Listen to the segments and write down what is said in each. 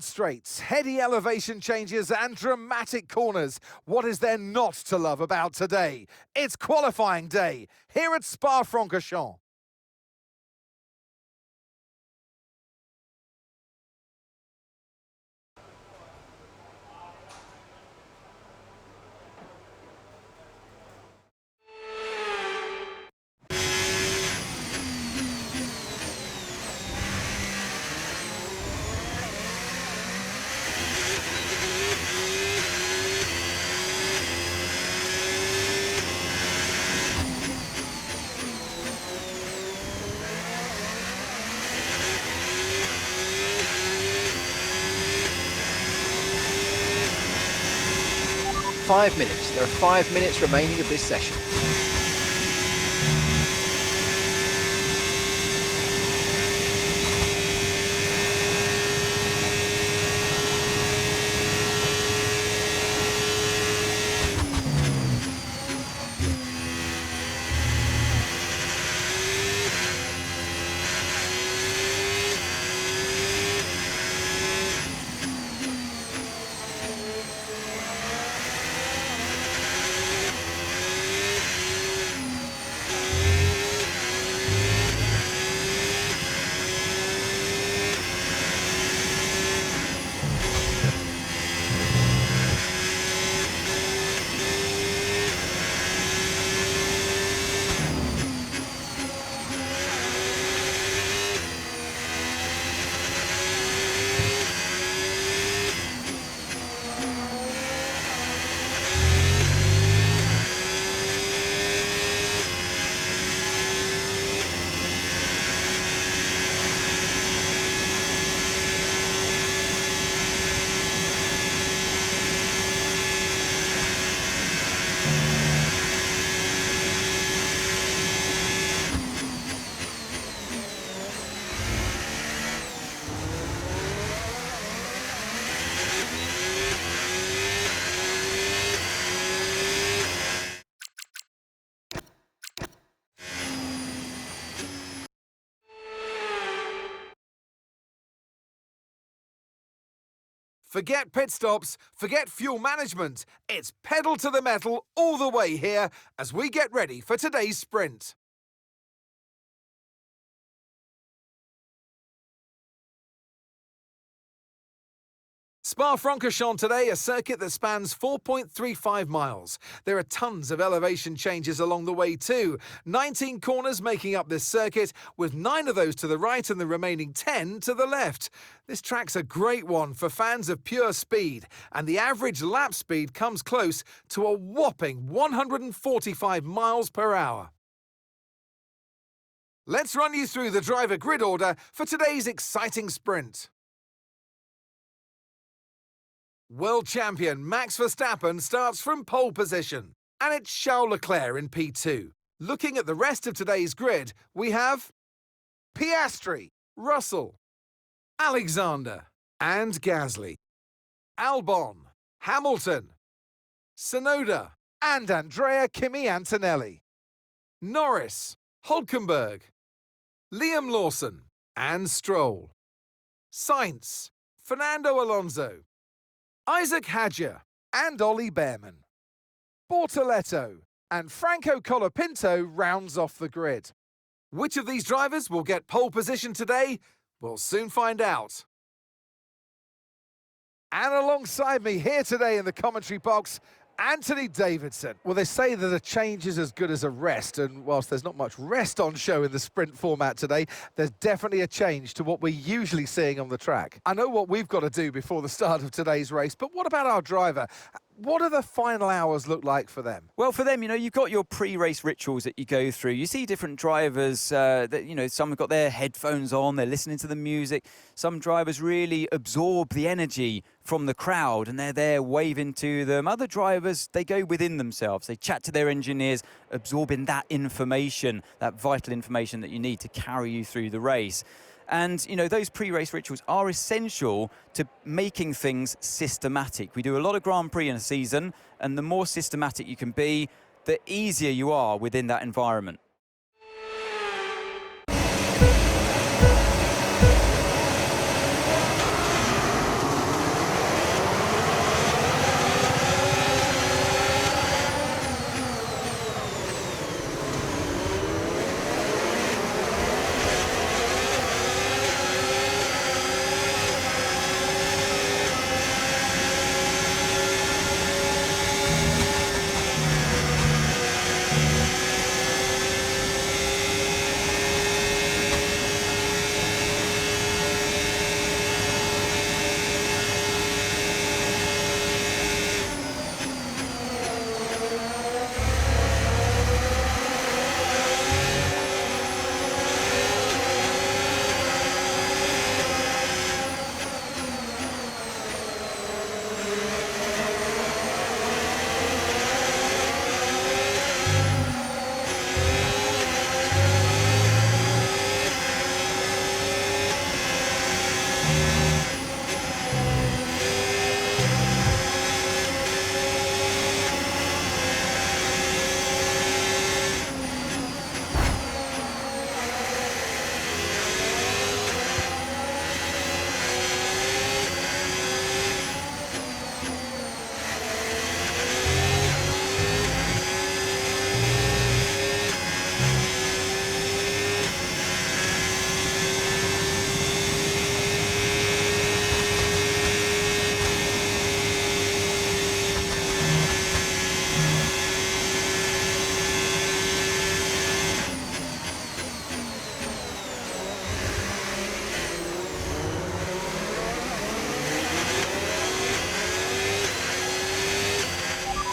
Straights, heady elevation changes and dramatic corners. What is there not to love about today? It's qualifying day here at Spa-Francorchamps. Five minutes. There are 5 minutes remaining of this session. Forget pit stops, forget fuel management. It's pedal to the metal all the way here as we get ready for today's sprint. Spa-Francorchamps today, a circuit that spans 4.35 miles. There are tons of elevation changes along the way too. 19 corners making up this circuit, with 9 of those to the right and the remaining 10 to the left. This track's a great one for fans of pure speed, and the average lap speed comes close to a whopping 145 miles per hour. Let's run you through the driver grid order for today's exciting sprint. World champion Max Verstappen starts from pole position, and it's Charles Leclerc in P2. Looking at the rest of today's grid, we have Piastri, Russell, Alexander, and Gasly, Albon, Hamilton, Tsunoda, and Andrea Kimi Antonelli, Norris, Hülkenberg, Liam Lawson, and Stroll, Sainz, Fernando Alonso, Isaac Hadjar and Ollie Behrman, Bortoletto and Franco Colapinto rounds off the grid. Which of these drivers will get pole position today? We'll soon find out. And alongside me here today in the commentary box, Anthony Davidson. Well, they say that a change is as good as a rest, and whilst there's not much rest on show in the sprint format today, there's definitely a change to what we're usually seeing on the track. I know what we've got to do before the start of today's race, but what about our driver? What do the final hours look like for them? Well, for them, you've got your pre-race rituals that you go through. You see different drivers that, some have got their headphones on, they're listening to the music. Some drivers really absorb the energy from the crowd and they're there waving to them. Other drivers, they go within themselves. They chat to their engineers, absorbing that information, that vital information that you need to carry you through the race. And, those pre-race rituals are essential to making things systematic. We do a lot of Grand Prix in a season, and the more systematic you can be, the easier you are within that environment.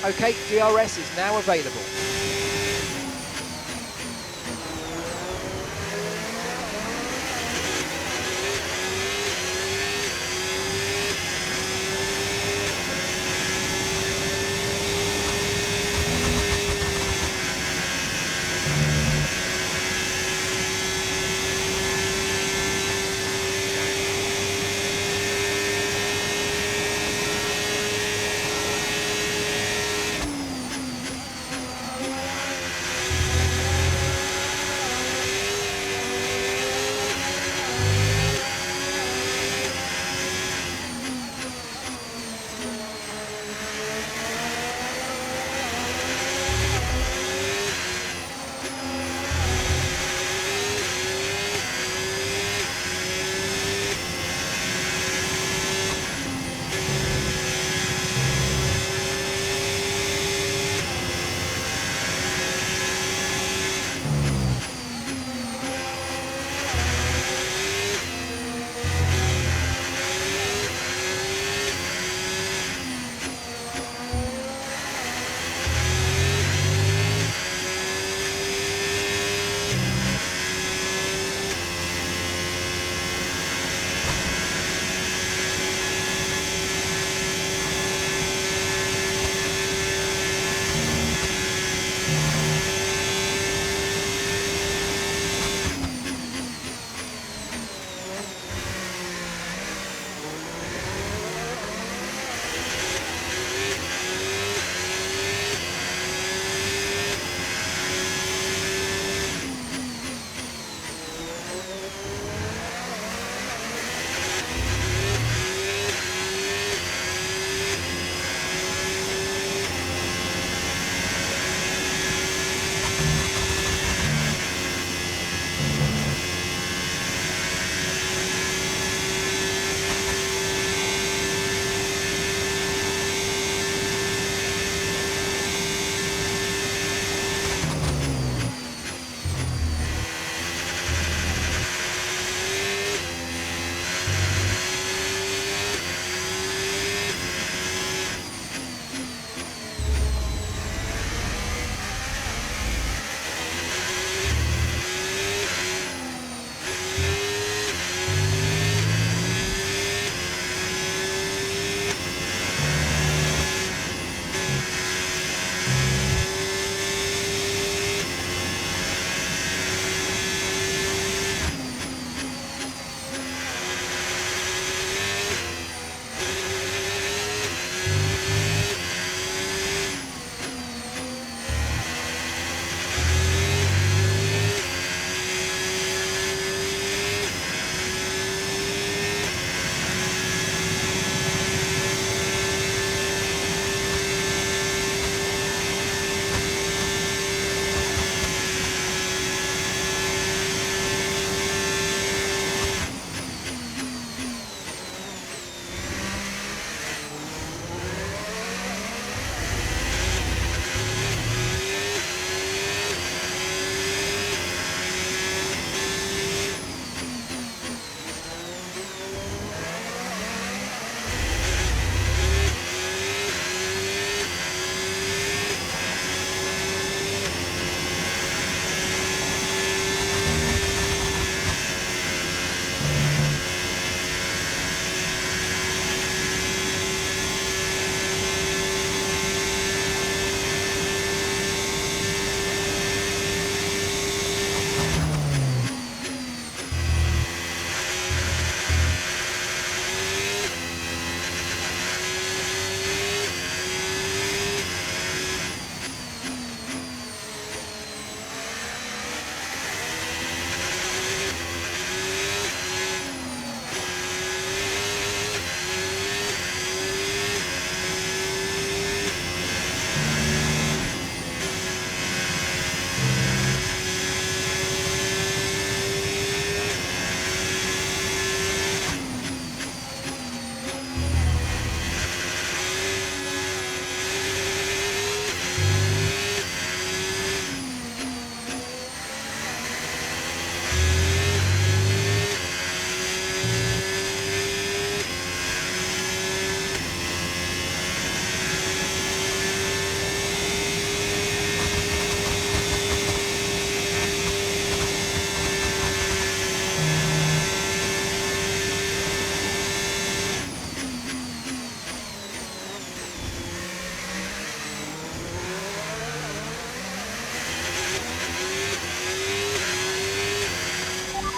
OK, DRS is now available.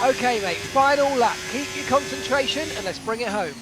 Okay, mate, final lap. Keep your concentration and let's bring it home.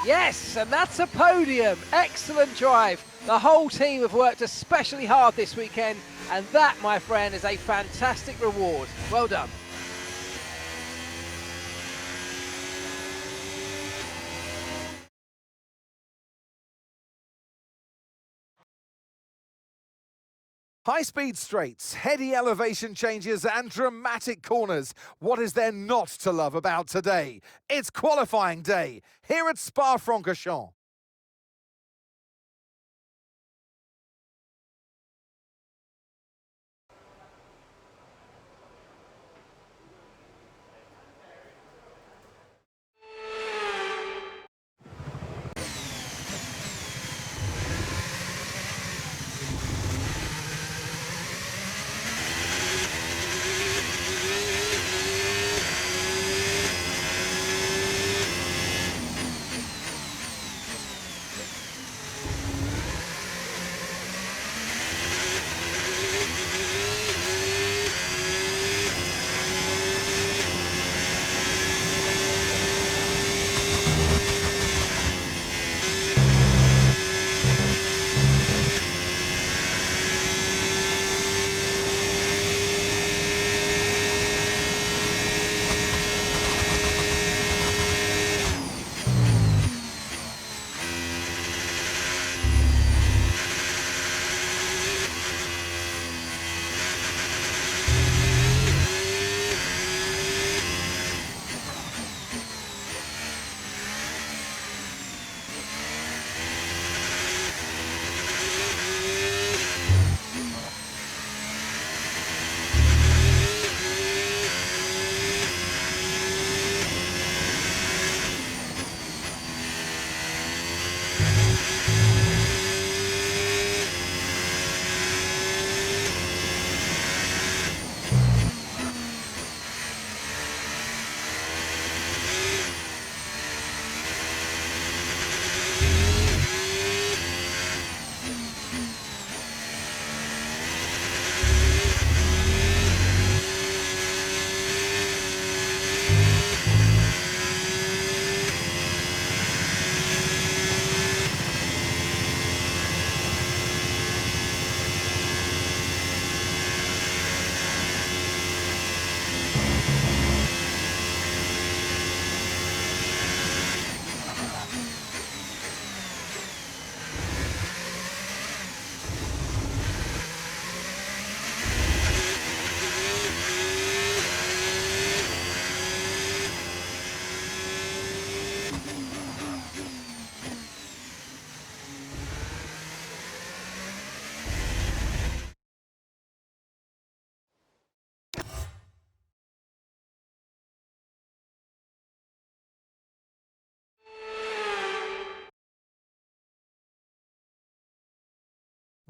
Yes, and that's a podium. Excellent drive. The whole team have worked especially hard this weekend, and that, my friend, is a fantastic reward. Well done. High-speed straights, heady elevation changes and dramatic corners. What is there not to love about today? It's qualifying day here at Spa-Francorchamps.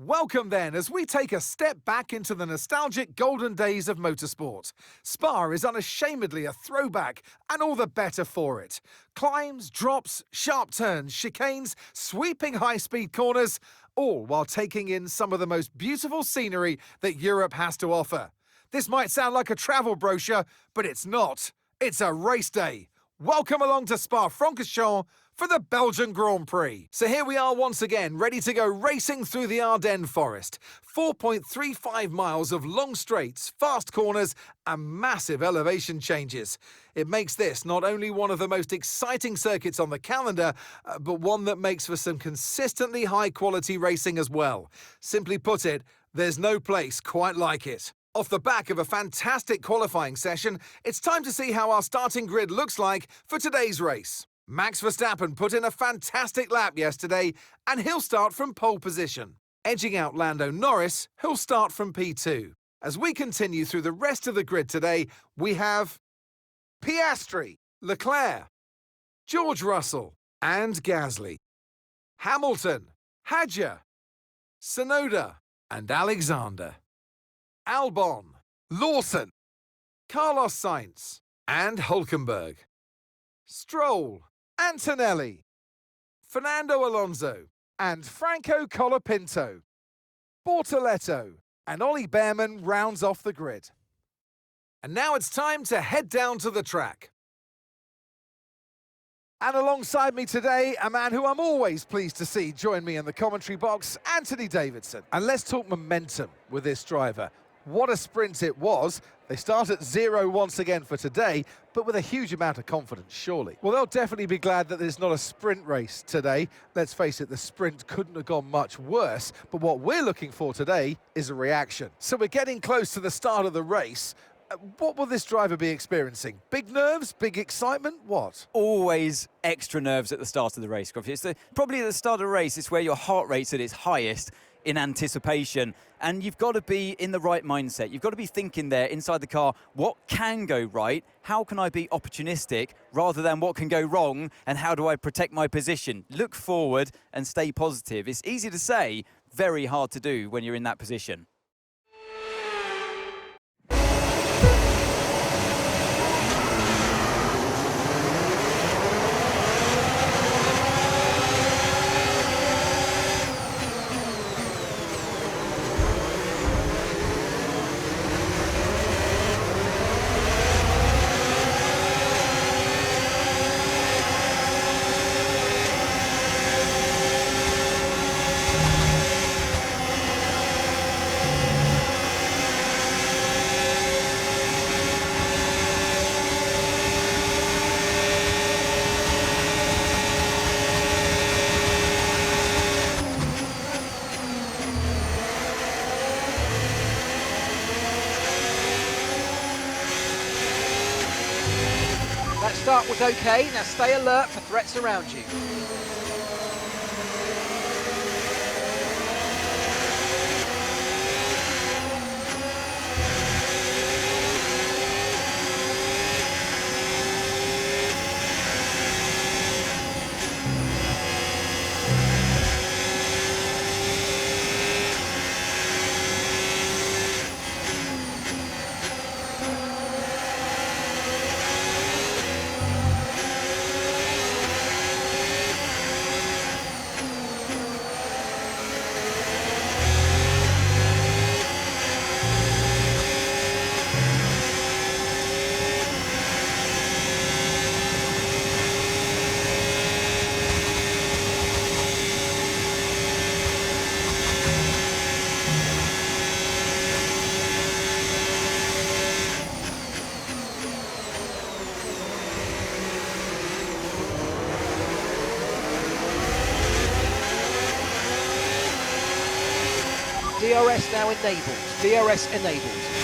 Welcome then as we take a step back into the nostalgic golden days of motorsport. Spa is unashamedly a throwback and all the better for it. Climbs, drops, sharp turns, chicanes, sweeping high-speed corners, all while taking in some of the most beautiful scenery that Europe has to offer. This might sound like a travel brochure, but it's not. It's a race day. Welcome along to Spa-Francorchamps for the Belgian Grand Prix. So here we are once again, ready to go racing through the Ardennes forest. 4.35 miles of long straights, fast corners and massive elevation changes. It makes this not only one of the most exciting circuits on the calendar, but one that makes for some consistently high-quality racing as well. Simply put it, there's no place quite like it. Off the back of a fantastic qualifying session, it's time to see how our starting grid looks like for today's race. Max Verstappen put in a fantastic lap yesterday, and he'll start from pole position. Edging out Lando Norris, who'll start from P2. As we continue through the rest of the grid today, we have Piastri, Leclerc, George Russell, and Gasly. Hamilton, Hadjar, Tsunoda, and Alexander. Albon, Lawson, Carlos Sainz, and Hülkenberg. Stroll, Antonelli, Fernando Alonso, and Franco Colapinto. Bortoletto and Ollie Behrman rounds off the grid. And now it's time to head down to the track. And alongside me today, a man who I'm always pleased to see join me in the commentary box, Anthony Davidson. And let's talk momentum with this driver. What a sprint it was. They start at 0 once again for today, but with a huge amount of confidence, surely. Well, they'll definitely be glad that there's not a sprint race today. Let's face it, the sprint couldn't have gone much worse, but what we're looking for today is a reaction. So we're getting close to the start of the race. What will this driver be experiencing? Big nerves, big excitement, what? Always extra nerves at the start of the race, Coffee. Probably at the start of the race, it's where your heart rate's at its highest in anticipation, and you've got to be in the right mindset. You've got to be thinking there inside the car, what can go right? How can I be opportunistic rather than what can go wrong, and how do I protect my position? Look forward and stay positive. It's easy to say, very hard to do when you're in that position. That start was okay, now stay alert for threats around you. DRS now enabled. DRS enabled.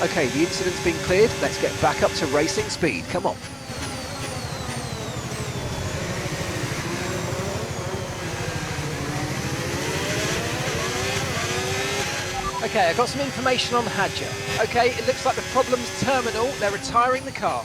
Okay, the incident's been cleared. Let's get back up to racing speed. Come on. Okay, I got some information on the Hadja. Okay, it looks like the problem's terminal. They're retiring the car.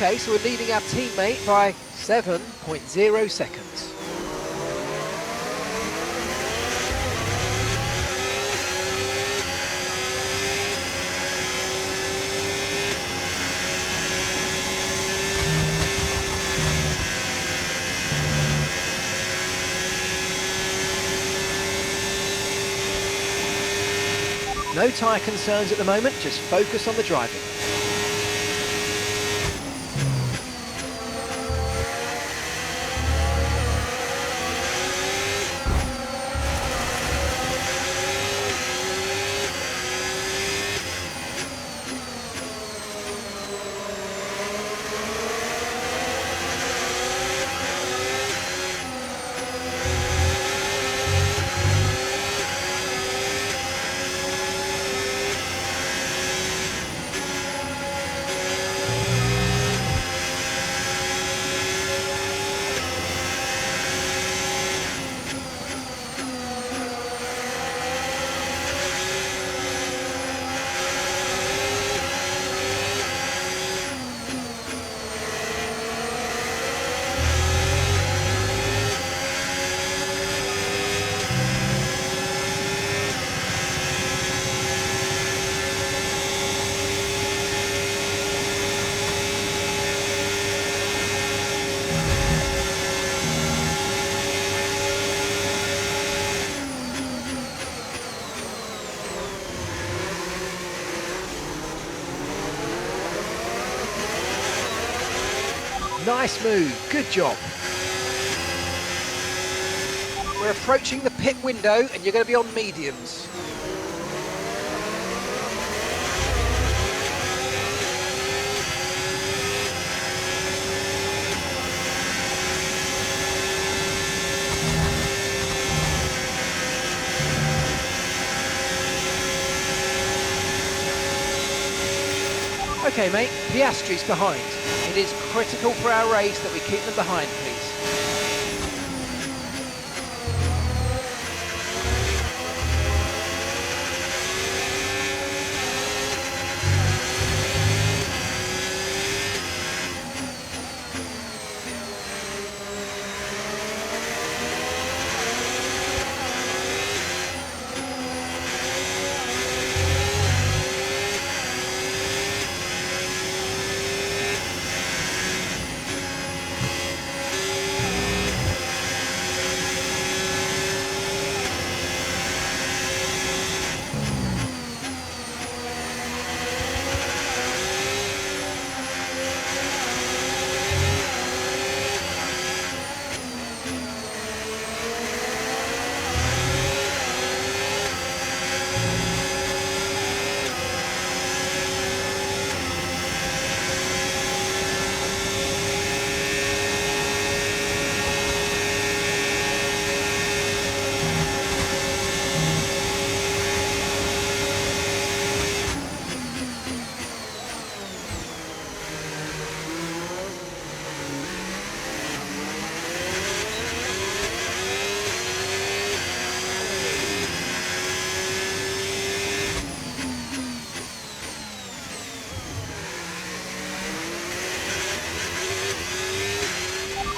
Okay, so we're leading our teammate by 7.0 seconds. No tyre concerns at the moment, just focus on the driving. Nice move, good job. We're approaching the pit window and you're going to be on mediums. Okay mate, Piastri's behind. It is critical for our race that we keep them behind, please.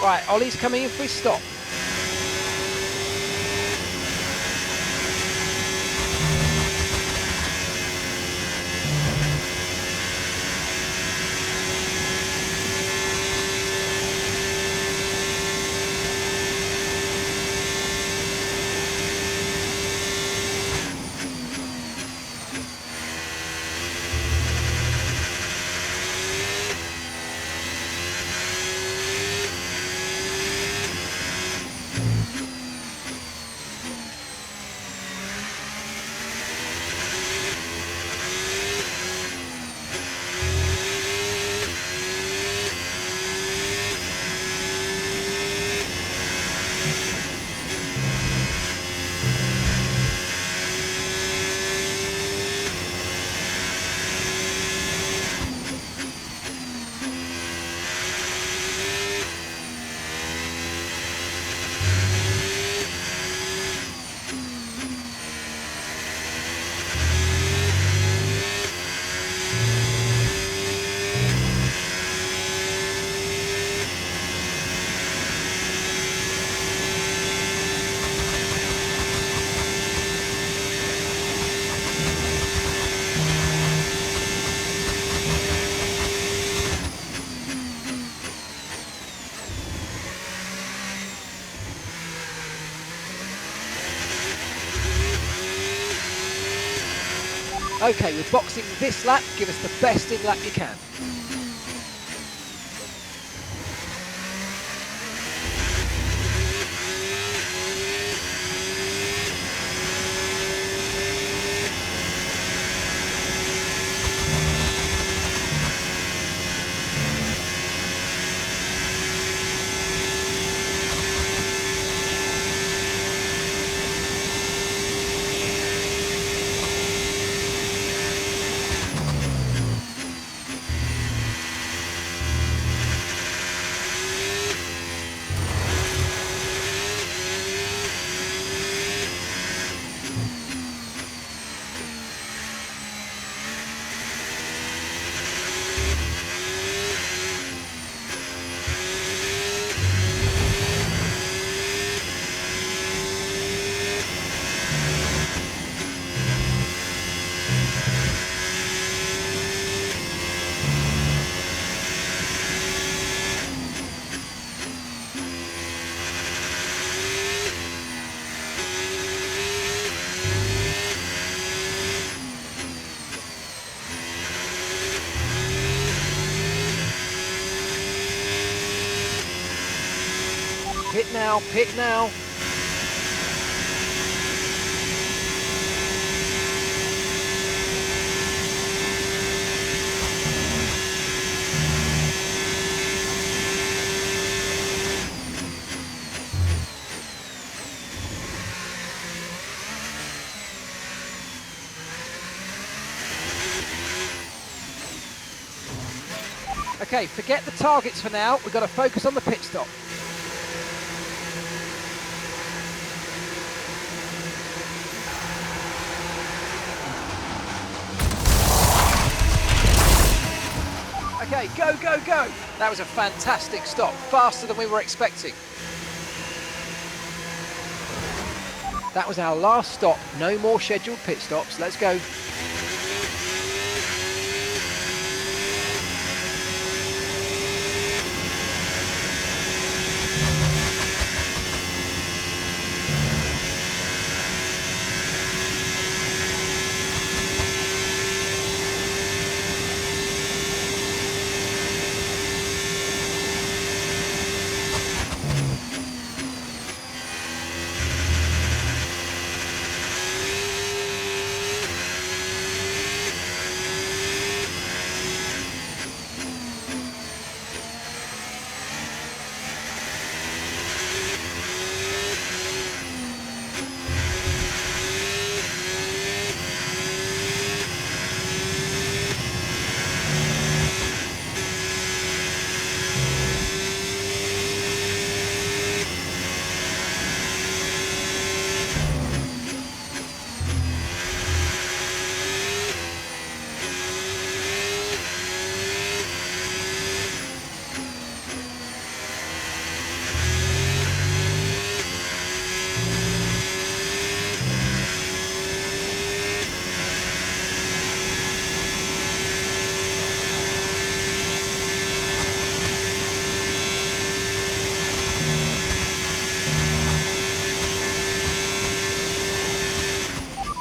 Right, Ollie's coming in for his stop. Okay, we're boxing this lap. Give us the best in lap you can. Pit now, pit now. Okay, forget the targets for now. We've got to focus on the pit stop. Okay, go, go, go. That was a fantastic stop, faster than we were expecting. That was our last stop. No more scheduled pit stops. Let's go.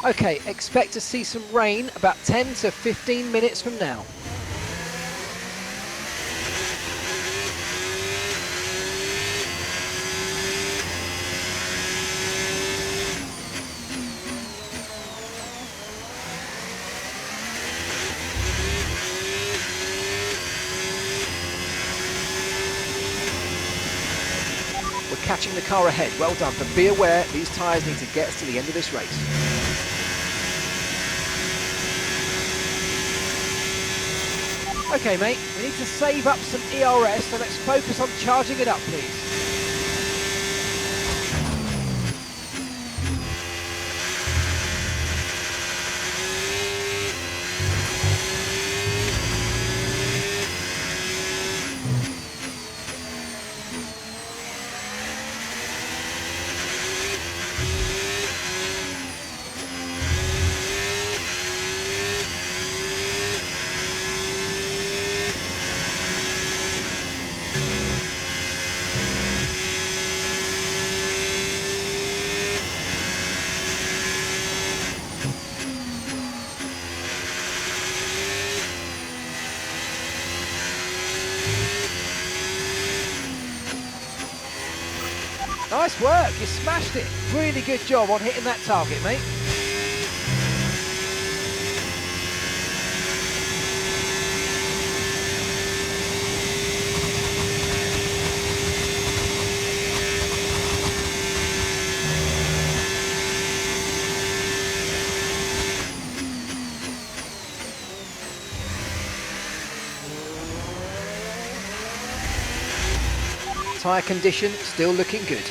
Okay, expect to see some rain about 10 to 15 minutes from now. We're catching the car ahead, well done, but be aware these tyres need to get us to the end of this race. Okay mate, we need to save up some ERS, so let's focus on charging it up please. Nice work, you smashed it. Really good job on hitting that target, mate. Tyre condition still looking good.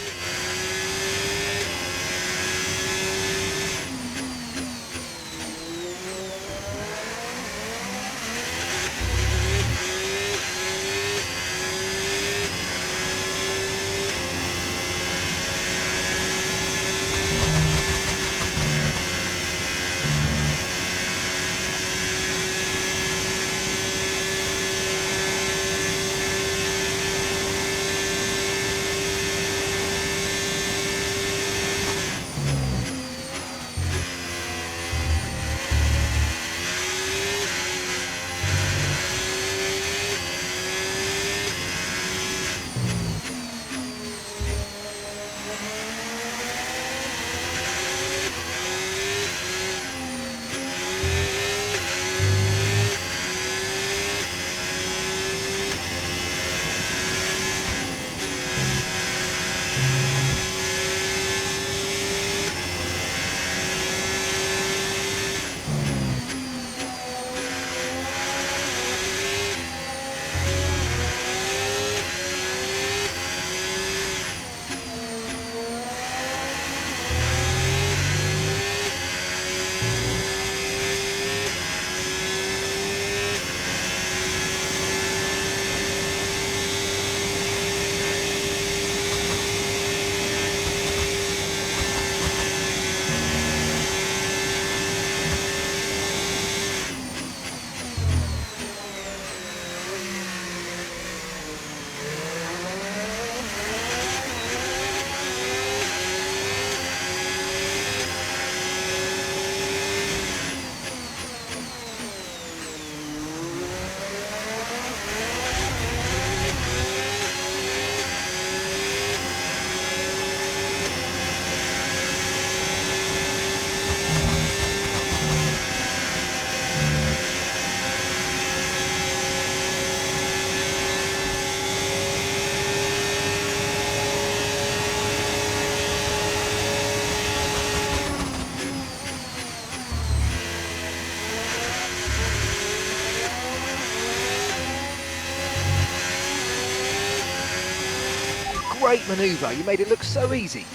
great manoeuvre. You made it look so easy.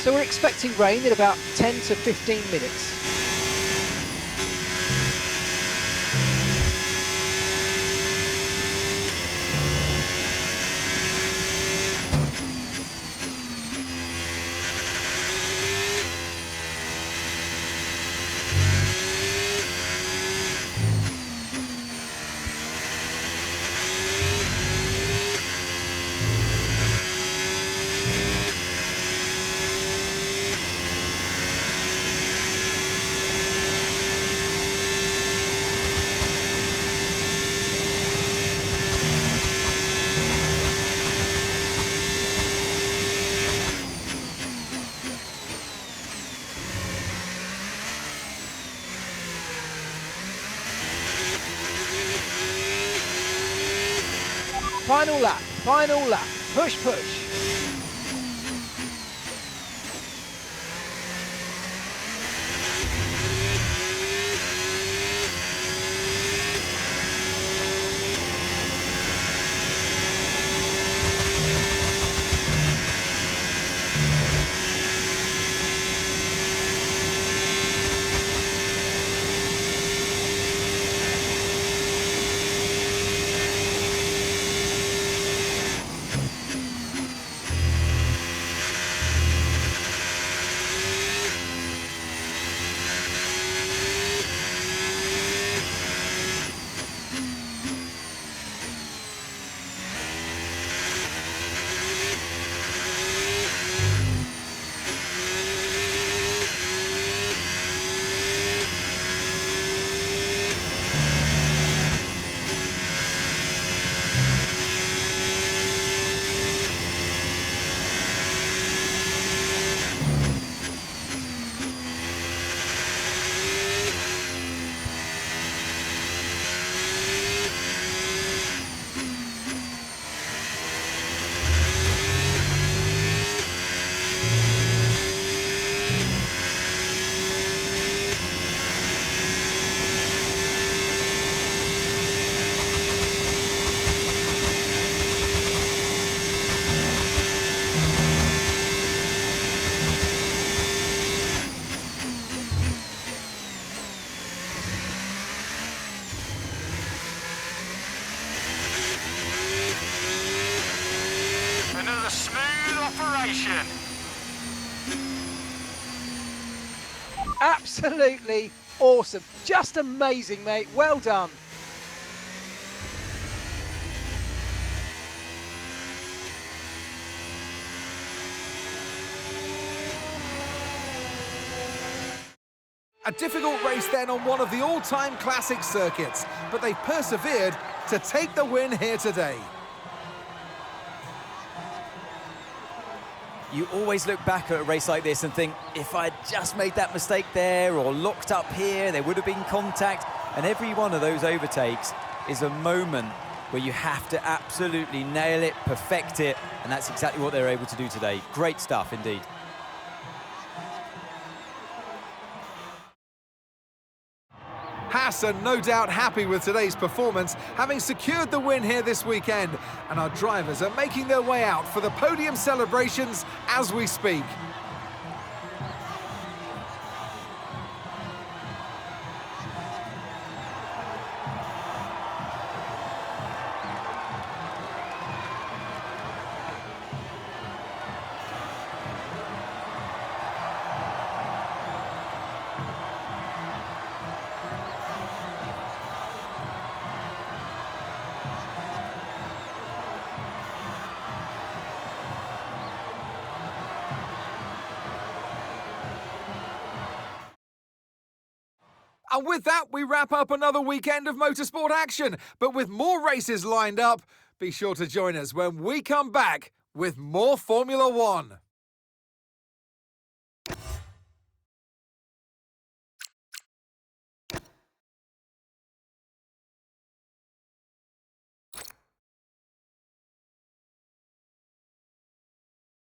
So we're expecting rain in about 10 to 15 minutes. Final lap, push, push. celebration. Absolutely awesome. Just amazing, mate. Well done. A difficult race then on one of the all-time classic circuits, but they persevered to take the win here today. You always look back at a race like this and think, if I'd just made that mistake there or locked up here, there would have been contact. And every one of those overtakes is a moment where you have to absolutely nail it, perfect it, and that's exactly what they're able to do today. Great stuff indeed. Haas are no doubt happy with today's performance, having secured the win here this weekend, and our drivers are making their way out for the podium celebrations as we speak. And with that, we wrap up another weekend of motorsport action. But with more races lined up, be sure to join us when we come back with more Formula One.